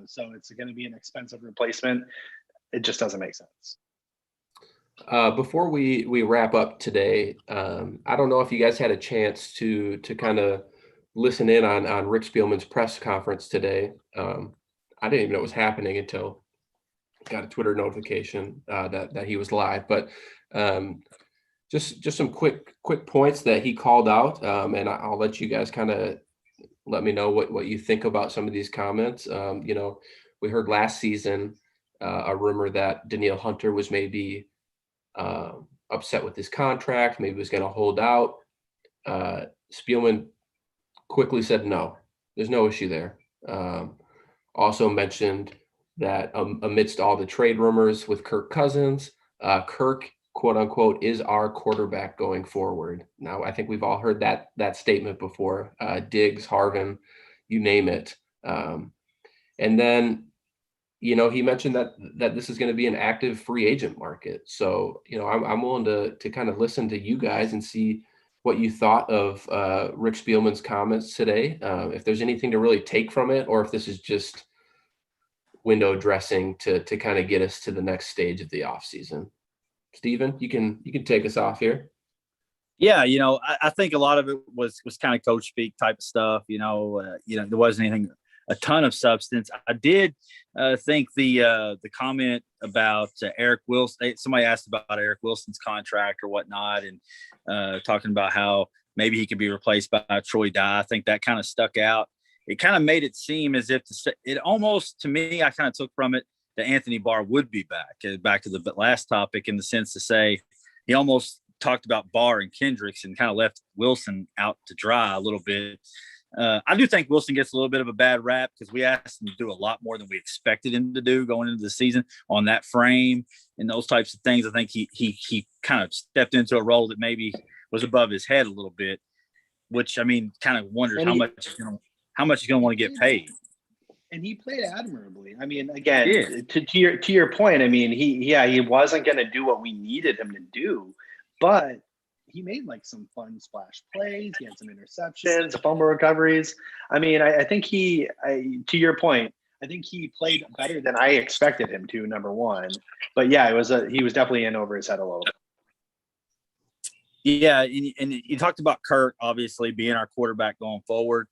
So it's going to be an expensive replacement. It just doesn't make sense. Before we wrap up today, I don't know if you guys had a chance to kind of listen in on Rick Spielman's press conference today. I didn't even know it was happening until I got a Twitter notification that he was live. But just some quick points that he called out, and I'll let you guys kind of let me know what you think about some of these comments. We heard last season a rumor that Danielle Hunter was maybe upset with his contract, maybe was going to hold out. Spielman quickly said no, there's no issue there. Also mentioned that amidst all the trade rumors with Kirk Cousins, Kirk, quote unquote, is our quarterback going forward. Now, I think we've all heard that statement before. Diggs, Harvin, you name it. And then, he mentioned that this is going to be an active free agent market. So, I'm willing to kind of listen to you guys and see what you thought of Rick Spielman's comments today. If there's anything to really take from it, or if this is just window dressing to kind of get us to the next stage of the offseason. Steven, you can take us off here. Yeah, I think a lot of it was kind of coach speak type of stuff. There wasn't anything, a ton of substance. I did think the comment about Eric Wilson. Somebody asked about Eric Wilson's contract or whatnot, and talking about how maybe he could be replaced by Troy Dye. I think that kind of stuck out. It kind of made it seem as if it almost, to me, I kind of took from it that Anthony Barr would be back to the last topic, in the sense to say he almost talked about Barr and Kendricks and kind of left Wilson out to dry a little bit. I do think Wilson gets a little bit of a bad rap because we asked him to do a lot more than we expected him to do going into the season on that frame and those types of things. I think he kind of stepped into a role that maybe was above his head a little bit, which, I mean, kind of wonders how much he's going to want to get paid. And he played admirably. I mean, again, to your point, I mean, he wasn't going to do what we needed him to do, but he made like some fun splash plays. He had some interceptions, fumble recoveries. I mean, I think to your point, I think he played better than I expected him to, number one. But yeah, he was definitely in over his head a little bit. Yeah, and you talked about Kirk obviously being our quarterback going forward.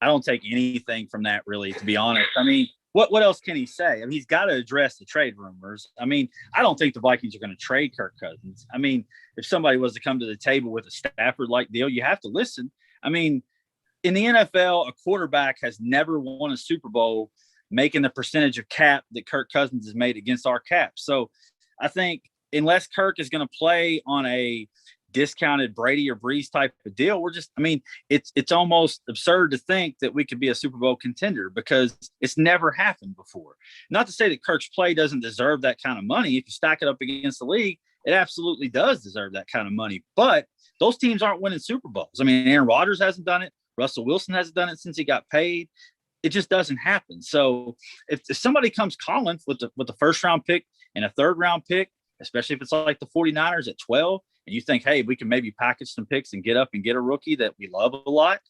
I don't take anything from that, really, to be honest. I mean, what else can he say? I mean, he's got to address the trade rumors. I mean, I don't think the Vikings are going to trade Kirk Cousins. I mean, if somebody was to come to the table with a Stafford-like deal, you have to listen. I mean, in the NFL, a quarterback has never won a Super Bowl making the percentage of cap that Kirk Cousins has made against our cap. So I think unless Kirk is going to play on a discounted Brady or Breeze type of deal, it's almost absurd to think that we could be a Super Bowl contender, because it's never happened before. Not to say that Kirk's play doesn't deserve that kind of money. If you stack it up against the league, it absolutely does deserve that kind of money. But those teams aren't winning Super Bowls. I mean, Aaron Rodgers hasn't done it. Russell Wilson hasn't done it since he got paid. It just doesn't happen. So if somebody comes calling with the first round pick and a third round pick, especially if it's like the 49ers at 12, and you think, hey, we can maybe package some picks and get up and get a rookie that we love a lot,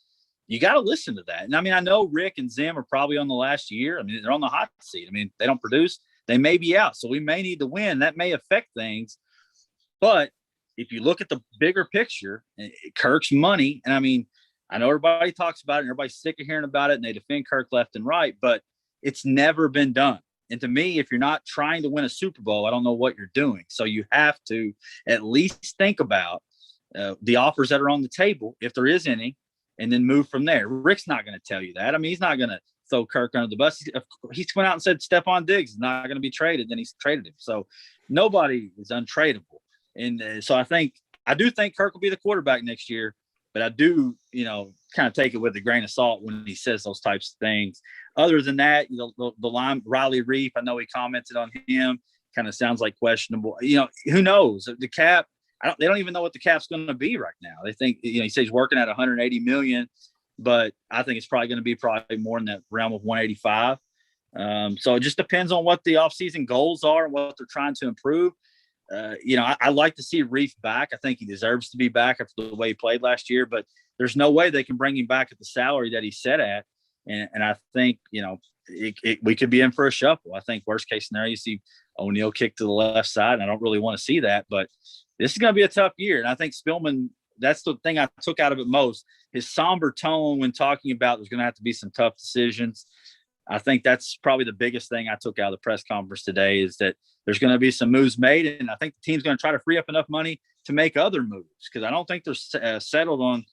you got to listen to that. And I mean, I know Rick and Zim are probably on the last year. I mean, they're on the hot seat. I mean, they don't produce, they may be out. So we may need to win. That may affect things. But if you look at the bigger picture, Kirk's money, and I mean, I know everybody talks about it and everybody's sick of hearing about it and they defend Kirk left and right, but it's never been done. And to me, if you're not trying to win a Super Bowl, I don't know what you're doing. So you have to at least think about the offers that are on the table, if there is any, and then move from there. Rick's not going to tell you that. I mean, he's not going to throw Kirk under the bus. He's went out and said Stephon Diggs is not going to be traded. Then he's traded him. So nobody is untradeable. And so I do think Kirk will be the quarterback next year, but I do, kind of take it with a grain of salt when he says those types of things. Other than that, the line Riley Reef, I know he commented on him, kind of sounds like questionable. Who knows? The cap, they don't even know what the cap's going to be right now. They think, he says he's working at 180 million, but I think it's probably going to be more in that realm of 185. So it just depends on what the offseason goals are and what they're trying to improve. I like to see Reef back. I think he deserves to be back after the way he played last year, but there's no way they can bring him back at the salary that he's set at. And I think, we could be in for a shuffle. I think worst case scenario, you see O'Neal kick to the left side, and I don't really want to see that, but this is going to be a tough year. And I think Spielman, that's the thing I took out of it most. his somber tone when talking about there's going to have to be some tough decisions. I think that's probably the biggest thing I took out of the press conference today is that there's going to be some moves made, and I think the team's going to try to free up enough money to make other moves because I don't think they're settled on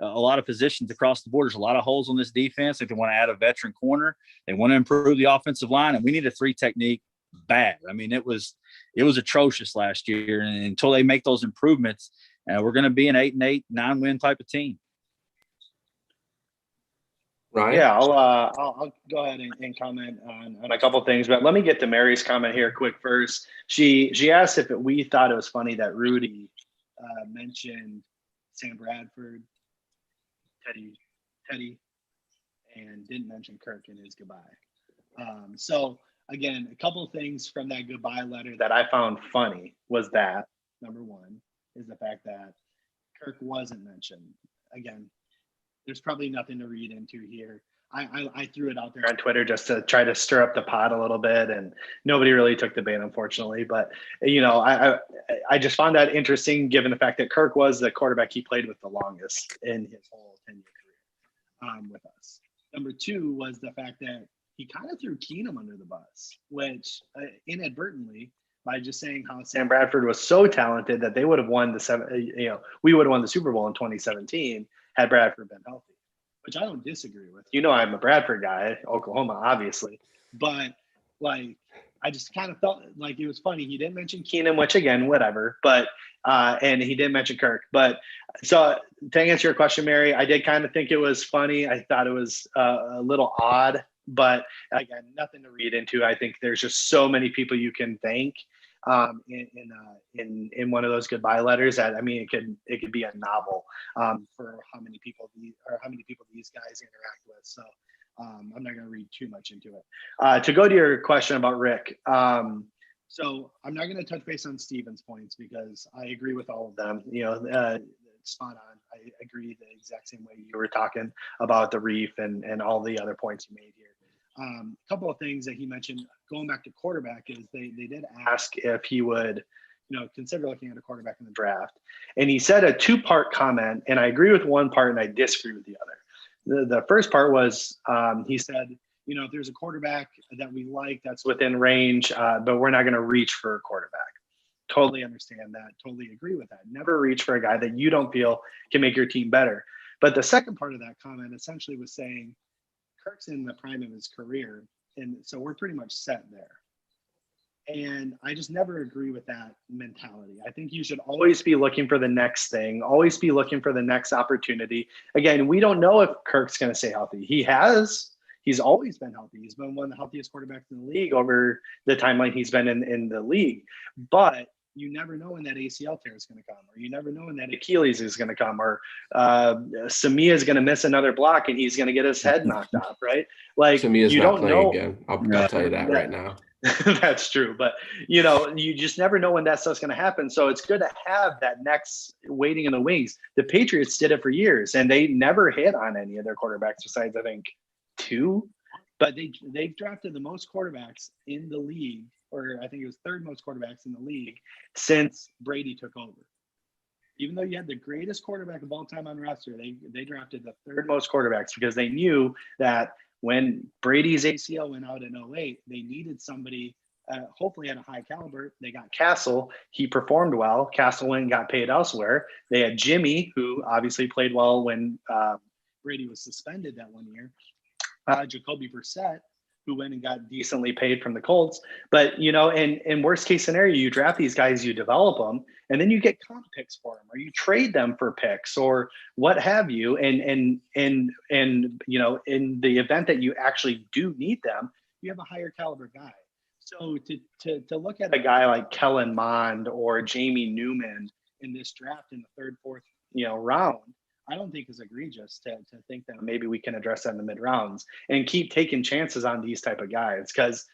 a lot of positions across the board. There's a lot of holes on this defense. If they want to add a veteran corner, they want to improve the offensive line, and we need a 3 technique bad. I mean, it was atrocious last year, and until they make those improvements, we're going to be an 8-8, 9-win type of team. Ryan? Yeah, I'll go ahead and comment on a couple of things, but let me get to Mary's comment here quick first. She asked if we thought it was funny that Rudy mentioned Sam Bradford, Teddy, and didn't mention Kirk in his goodbye. So again, a couple of things from that goodbye letter that I found funny was that number one is the fact that Kirk wasn't mentioned. Again, there's probably nothing to read into here. I threw it out there on Twitter just to try to stir up the pot a little bit, and nobody really took the bait, unfortunately. But I just found that interesting, given the fact that Kirk was the quarterback he played with the longest in his whole 10-year career with us. Number two was the fact that he kind of threw Keenum under the bus, which inadvertently, by just saying how Sam Bradford was so talented that they would have won we would have won the Super Bowl in 2017 had Bradford been healthy, which I don't disagree with. I'm a Bradford guy, Oklahoma, obviously, but I just kind of felt like it was funny. He didn't mention Keenum, which again, whatever, but and he didn't mention Kirk. But so to answer your question, Mary, I did kind of think it was funny. I thought it was a little odd, but again, nothing to read into. I think there's just so many people you can thank in one of those goodbye letters that, I mean, it could be a novel for how many people these guys interact with. So I'm not going to read too much into it. To go to your question about Rick, so I'm not going to touch base on Steven's points because I agree with all of them. Spot on. I agree the exact same way you were talking about the reef and all the other points you made here. A couple of things that he mentioned going back to quarterback is they did ask if he would, consider looking at a quarterback in the draft. And he said a 2-part comment, and I agree with one part and I disagree with the other. The first part was he said, if there's a quarterback that we like that's within range, but we're not going to reach for a quarterback. Totally understand that. Totally agree with that. Never reach for a guy that you don't feel can make your team better. But the second part of that comment essentially was saying, Kirk's in the prime of his career, and so we're pretty much set there. And I just never agree with that mentality. I think you should always be looking for the next thing, always be looking for the next opportunity. Again, we don't know if Kirk's going to stay healthy. He's always been healthy. He's been one of the healthiest quarterbacks in the league over the timeline he's been in the league. But you never know when that ACL tear is going to come, or you never know when that Achilles is going to come, or Samia is going to miss another block and he's going to get his head knocked off, right? Samia's you not don't playing know. again. I'll tell you that right now. That's true. But, you just never know when that stuff's going to happen. So it's good to have that next waiting in the wings. The Patriots did it for years, and they never hit on any of their quarterbacks besides, I think, 2. But they've drafted the most quarterbacks in the league, or I think it was 3rd most quarterbacks in the league since Brady took over. Even though you had the greatest quarterback of all time on roster, they drafted the 3rd most quarterbacks because they knew that when Brady's ACL went out in 2008, they needed somebody hopefully at a high caliber. They got Castle. He performed well. Castle went and got paid elsewhere. They had Jimmy, who obviously played well when Brady was suspended that one year. Jacoby Brissett, who went and got decently paid from the Colts. But, in worst case scenario, you draft these guys, you develop them, and then you get comp picks for them, or you trade them for picks or what have you. And in the event that you actually do need them, you have a higher caliber guy. So to look at a guy like Kellen Mond or Jamie Newman in this draft in the 3rd, 4th, round, I don't think is egregious to think that maybe we can address that in the mid rounds and keep taking chances on these type of guys. Because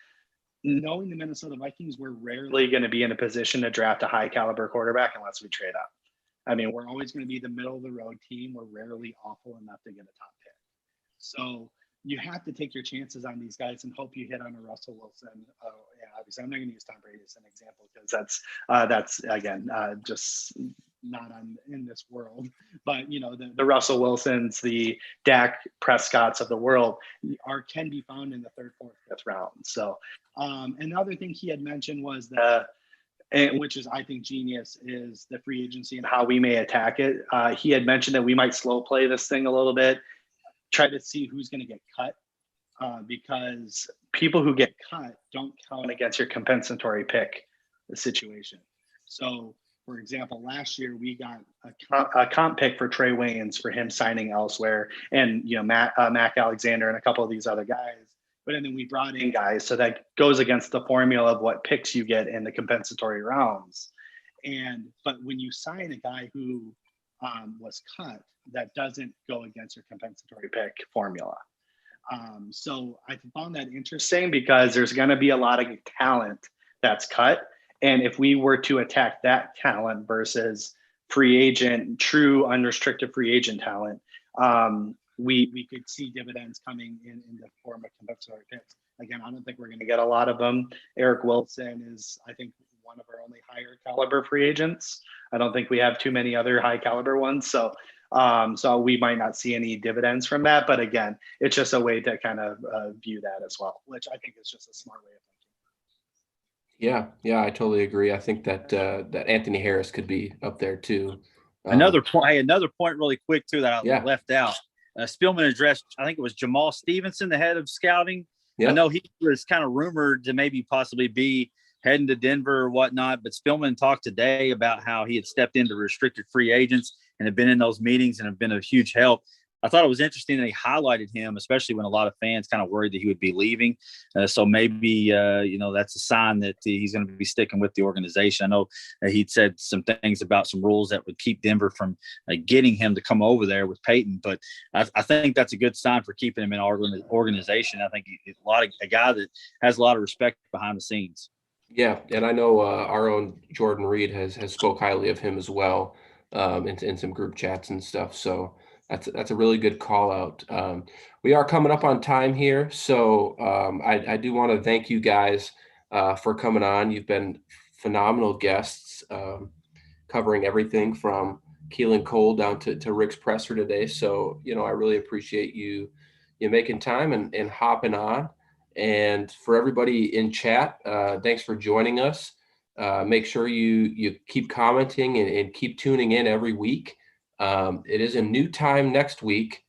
knowing the Minnesota Vikings, we're rarely going to be in a position to draft a high caliber quarterback unless we trade up. I mean, we're always going to be the middle of the road team. We're rarely awful enough to get a top pick. So you have to take your chances on these guys and hope you hit on a Russell Wilson. Obviously I'm not going to use Tom Brady as an example because that's again, just not in this world, but the Russell Wilsons, the Dak Prescotts of the world can be found in the third, fourth, fifth round. So another thing he had mentioned was which is, I think, genius, is the free agency and how we may attack it. He had mentioned that we might slow play this thing a little bit, try to see who's going to get cut, because people who get cut don't count against your compensatory pick situation. So, for example, last year we got a comp pick for Trey Waynes for him signing elsewhere, and Mac Alexander and a couple of these other guys. But then we brought in guys, so that goes against the formula of what picks you get in the compensatory rounds. But when you sign a guy who was cut, that doesn't go against your compensatory pick formula. So I found that interesting, because there's going to be a lot of talent that's cut. And if we were to attack that talent versus free agent, true unrestricted free agent talent, we could see dividends coming in the form of compensatory picks. Again, I don't think we're going to get a lot of them. Eric Wilson is, I think, one of our only higher caliber free agents. I don't think we have too many other high caliber ones. So we might not see any dividends from that. But again, it's just a way to kind of view that as well, which I think is just a smart way of thinking. Yeah, I totally agree. I think that Anthony Harris could be up there too. Another point really quick too that I left out. Spielman addressed, I think it was Jamal Stevenson, the head of scouting. Yep. I know he was kind of rumored to maybe possibly be heading to Denver or whatnot, but Spielman talked today about how he had stepped into restricted free agents and had been in those meetings and have been a huge help. I thought it was interesting that he highlighted him, especially when a lot of fans kind of worried that he would be leaving. So maybe, that's a sign that he's going to be sticking with the organization. I know he'd said some things about some rules that would keep Denver from getting him to come over there with Peyton. But I think that's a good sign for keeping him in our organization. I think he's a guy that has a lot of respect behind the scenes. Yeah, and I know our own Jordan Reed has spoke highly of him as well in some group chats and stuff. So that's a really good call out. We are coming up on time here, so I do want to thank you guys for coming on. You've been phenomenal guests, covering everything from Keelan Cole down to Rick's presser today. So I really appreciate you making time and hopping on. And for everybody in chat, thanks for joining us. Make sure you keep commenting and keep tuning in every week. It is a new time next week.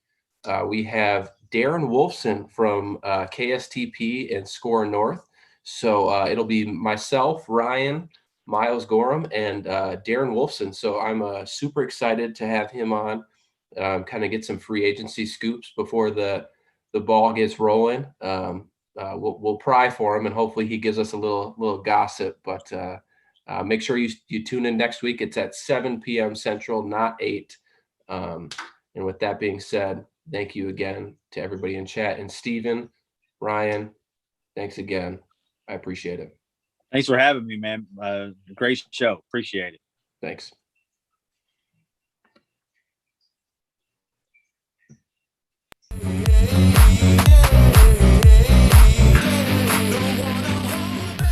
We have Darren Wolfson from KSTP and Score North. So it'll be myself, Ryan, Miles Gorham, and Darren Wolfson. So I'm super excited to have him on, kind of get some free agency scoops before the ball gets rolling. We'll pry for him, and hopefully he gives us a little gossip. But make sure you tune in next week. It's at 7 p.m. Central, not 8. And with that being said, thank you again to everybody in chat. And Steven, Ryan, thanks again. I appreciate it. Thanks for having me, man. Great show. Appreciate it. Thanks.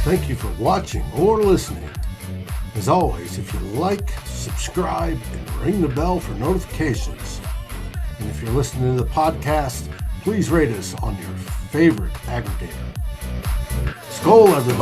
Thank you for watching or listening. As always, if you like, subscribe, and ring the bell for notifications. And if you're listening to the podcast, please rate us on your favorite aggregator. Skål, everybody.